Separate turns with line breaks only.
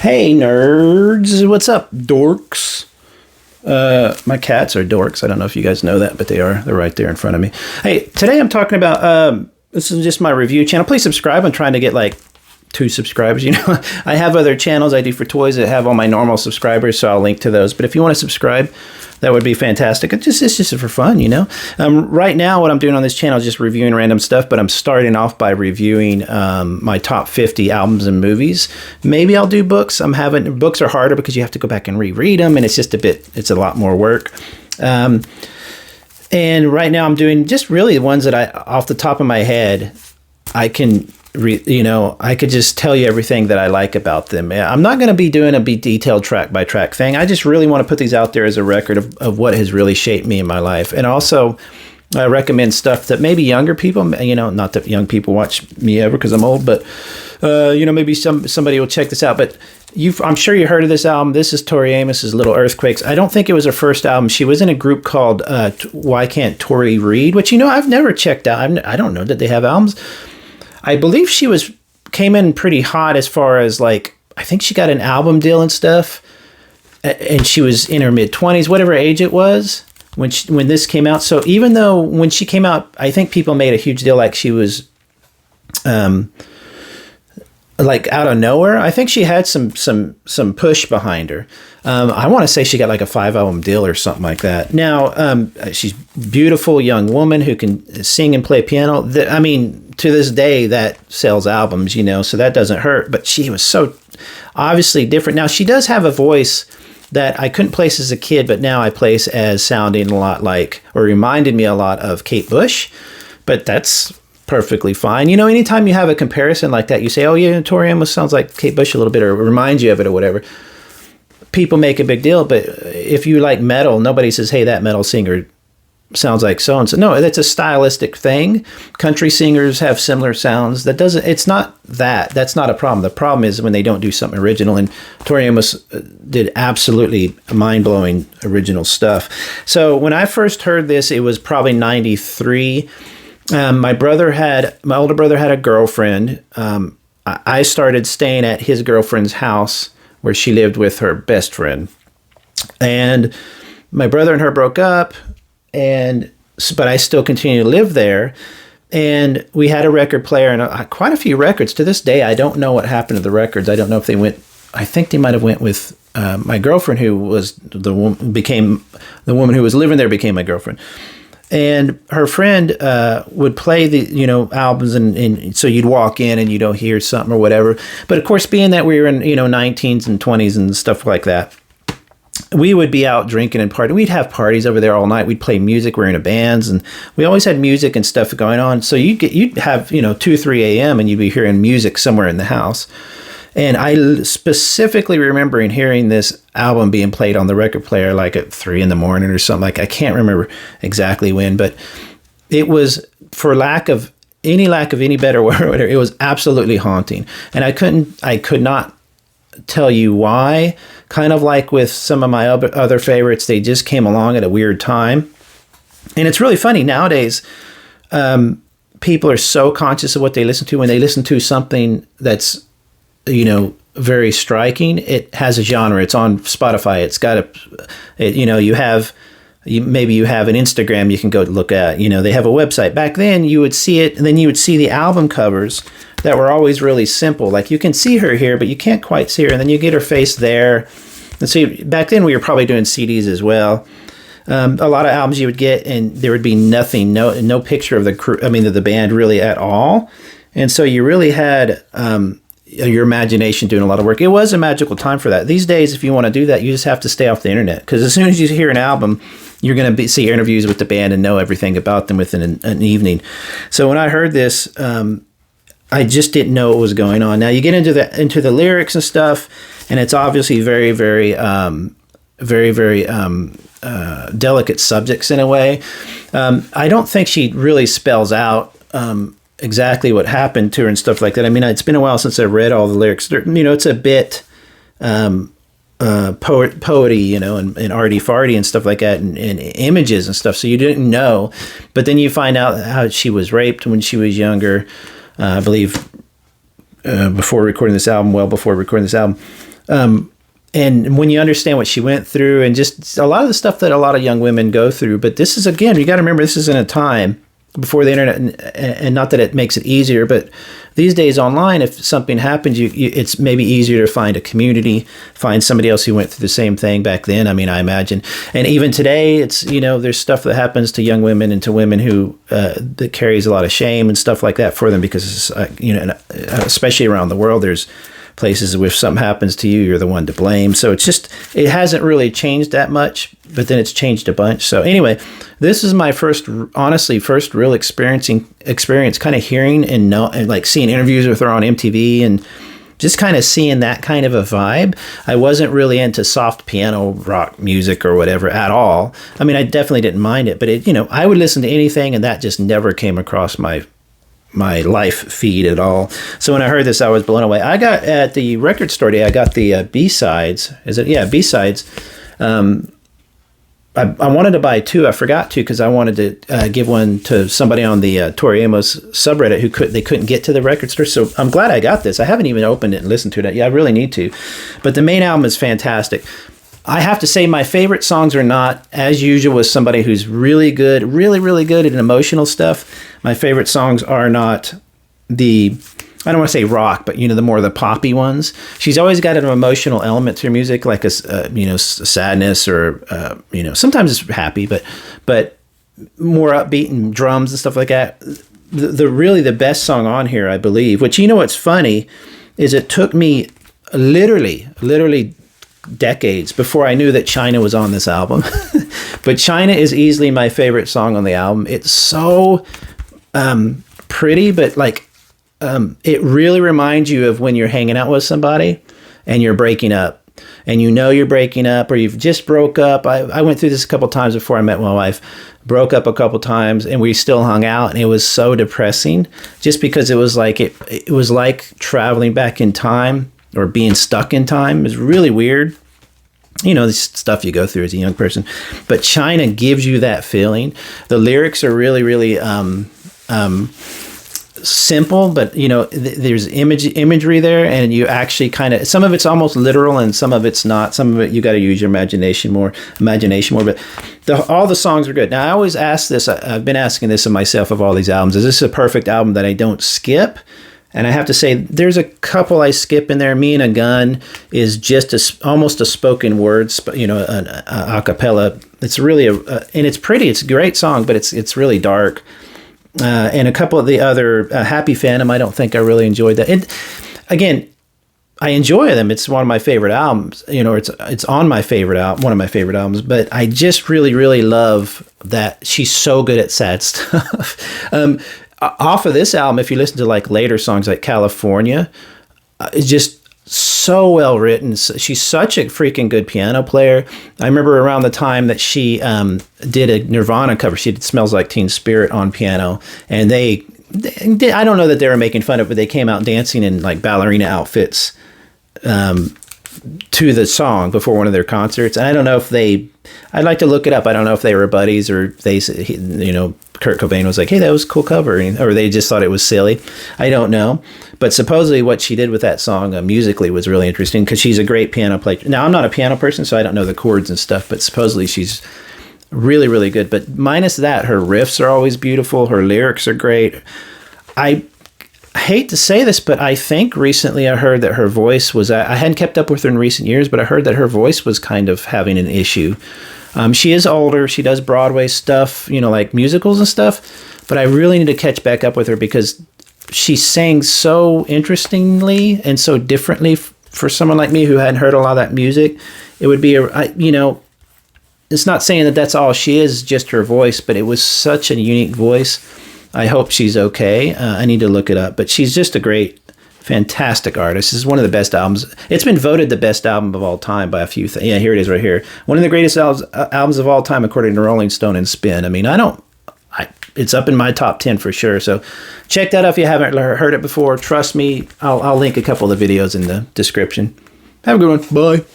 Hey nerds, what's up, dorks? My cats are dorks. I don't know if you guys know that, but they are. They're right there in front of me. Hey, today I'm talking about, this is just my review channel. Please subscribe. I'm trying to get like 2 subscribers. You know, I have other channels I do for toys that have all my normal subscribers, so I'll link to those. But if you want to subscribe, that would be fantastic. It's just for fun, you know. Right now, what I'm doing on this channel is just reviewing random stuff, but I'm starting off by reviewing my top 50 albums and movies. Maybe I'll do books. Books are harder because you have to go back and reread them, and it's a lot more work. And right now, I'm doing just really the ones that off the top of my head, I can. I could just tell you everything that I like about them. I'm not going to be doing a detailed track by track thing. I just really want to put these out there as a record of what has really shaped me in my life. And also, I recommend stuff that maybe younger people, not that young people watch me ever because I'm old, but, maybe somebody will check this out. But I'm sure you heard of this album. This is Tori Amos' Little Earthquakes. I don't think it was her first album. She was in a group called Why Can't Tori Read, which, I've never checked out. I don't know. Did they have albums? I believe she came in pretty hot as far as I think she got an album deal and stuff, and she was in her mid-20s, whatever age it was when this came out. So even though when she came out, I think people made a huge deal like she was out of nowhere. I think she had some push behind her. I want to say she got like a 5-album deal or something like that. Now, she's a beautiful young woman who can sing and play piano. To this day, that sells albums, so that doesn't hurt. But she was so obviously different. Now, she does have a voice that I couldn't place as a kid, but now I place as sounding a lot like, or reminded me a lot of Kate Bush. But that's perfectly fine. Anytime you have a comparison like that, you say, oh, yeah, Tori Amos sounds like Kate Bush a little bit, or reminds you of it or whatever. People make a big deal, but if you like metal, nobody says, hey, that metal singer sounds like so-and-so. No, that's a stylistic thing. Country singers have similar sounds. That's not a problem. The problem is when they don't do something original, and Tori Amos did absolutely mind-blowing original stuff. So when I first heard this, it was probably 93. My older brother had a girlfriend. I started staying at his girlfriend's house where she lived with her best friend. And my brother and her broke up, but I still continued to live there. And we had a record player and quite a few records. To this day, I don't know what happened to the records. I don't know if they went. I think they might have went with my girlfriend, who was became the woman who was living there, became my girlfriend. And her friend would play the albums, and so you'd walk in and you don't hear something or whatever. But of course, being that we were in 19s and 20s and stuff like that, we would be out drinking and partying. We'd have parties over there all night. We'd play music. We were in bands, and we always had music and stuff going on. So you'd have 2, 3 a.m. and you'd be hearing music somewhere in the house. And I specifically remembering hearing this album being played on the record player like at 3 a.m. or something. I can't remember exactly when, but it was, for lack of any better word, it was absolutely haunting. And I could not tell you why. Kind of like with some of my other favorites, they just came along at a weird time. And it's really funny nowadays. People are so conscious of what they listen to. When they listen to something that's very striking, it has a genre. It's on Spotify. It's got maybe you have an Instagram you can go look at. They have a website. Back then you would see it, and then you would see the album covers that were always really simple. Like you can see her here, but you can't quite see her. And then you get her face there. And so back then we were probably doing CDs as well. A lot of albums you would get, and there would be nothing, no picture of the crew, of the band really at all. And so you really had your imagination doing a lot of work. It was a magical time for that. These days, if you want to do that, you just have to stay off the internet, because as soon as you hear an album, you're going to see interviews with the band and know everything about them within an evening. So when I heard this, I just didn't know what was going on. Now you get into the lyrics and stuff, and it's obviously very, very, very, very delicate subjects in a way. I don't think she really spells out exactly what happened to her and stuff like that. It's been a while since I read all the lyrics. It's a bit poety, and arty farty and stuff like that, and images and stuff. So you didn't know, but then you find out how she was raped when she was younger. I believe before recording this album, And when you understand what she went through and just a lot of the stuff that a lot of young women go through, but this is, again, you got to remember, this is in a time before the internet, and not that it makes it easier, but these days online, if something happens, it's maybe easier to find a community, find somebody else who went through the same thing back then. I mean, I imagine. And even today, it's, there's stuff that happens to young women and to women who, that carries a lot of shame and stuff like that for them, because, especially around the world, there's places where if something happens to you, you're the one to blame. So it hasn't really changed that much, but then it's changed a bunch. So anyway, this is my first real experience kind of hearing and like seeing interviews with her on MTV and just kind of seeing that kind of a vibe. I wasn't really into soft piano rock music or whatever at all. I mean, I definitely didn't mind it, but I would listen to anything, and that just never came across my life feed at all. So when I heard this, I was blown away. I got at the record store today, I got the B-sides. B-sides. I wanted to buy two. I forgot to, because I wanted to give one to somebody on the Tori Amos subreddit who they couldn't get to the record store. So I'm glad I got this. I haven't even opened it and listened to it. Yeah, I really need to. But the main album is fantastic. I have to say my favorite songs are not, as usual with somebody who's really good, really, really good at emotional stuff. My favorite songs are not I don't want to say rock, but the more the poppy ones. She's always got an emotional element to her music, like a sadness or sometimes it's happy, but more upbeat and drums and stuff like that. The best song on here, I believe, which what's funny is it took me literally decades before I knew that China was on this album. But China is easily my favorite song on the album. It's so pretty, but it really reminds you of when you're hanging out with somebody and you're breaking up, and you're breaking up, or you've just broke up. I went through this a couple times before I met my wife. Broke up a couple times, and we still hung out, and it was so depressing, just because it was like it was like traveling back in time, or being stuck in time. It was really weird. This stuff you go through as a young person. But China gives you that feeling. The lyrics are really, really simple, but there's imagery there, and you actually kind of, some of it's almost literal and some of it's not. Some of it you got to use your imagination more, but all the songs are good. Now I always ask this, I've been asking this of myself, of all these albums, is this a perfect album that I don't skip? And I have to say, there's a couple I skip in there. Me and a Gun is just almost a spoken word, an a cappella. It's really and it's pretty. It's a great song, but it's really dark. And a couple of the other, Happy Phantom, I don't think I really enjoyed that. And again, I enjoy them. It's one of my favorite albums. It's on my favorite album, one of my favorite albums. But I just really, really love that she's so good at sad stuff. Off of this album, if you listen to later songs like California, it's just so well written. She's such a freaking good piano player. I remember around the time that she did a Nirvana cover, she did Smells Like Teen Spirit on piano, and they I don't know that they were making fun of it, but they came out dancing in ballerina outfits to the song before one of their concerts. And I don't know if I'd like to look it up. I don't know if they were buddies, or Kurt Cobain was like, hey, that was a cool cover, or they just thought it was silly. I don't know. But supposedly what she did with that song musically was really interesting, because she's a great piano player. Now, I'm not a piano person, so I don't know the chords and stuff, but supposedly she's really, really good. But minus that, her riffs are always beautiful. Her lyrics are great. I hate to say this, but I think recently I heard that her voice was, I hadn't kept up with her in recent years, but I heard that her voice was kind of having an issue. She is older. She does Broadway stuff, like musicals and stuff, but I really need to catch back up with her, because she sang so interestingly and so differently for someone like me who hadn't heard a lot of that music. It would be it's not saying that that's all she is, just her voice, but it was such a unique voice. I hope she's okay. I need to look it up, but she's just a great, fantastic artist. This is one of the best albums. It's been voted the best album of all time by a few things. Yeah, here it is right here. One of the greatest albums of all time, according to Rolling Stone and Spin. I mean, it's up in my top 10 for sure. So check that out if you haven't heard it before. Trust me, I'll link a couple of the videos in the description. Have a good one. Bye.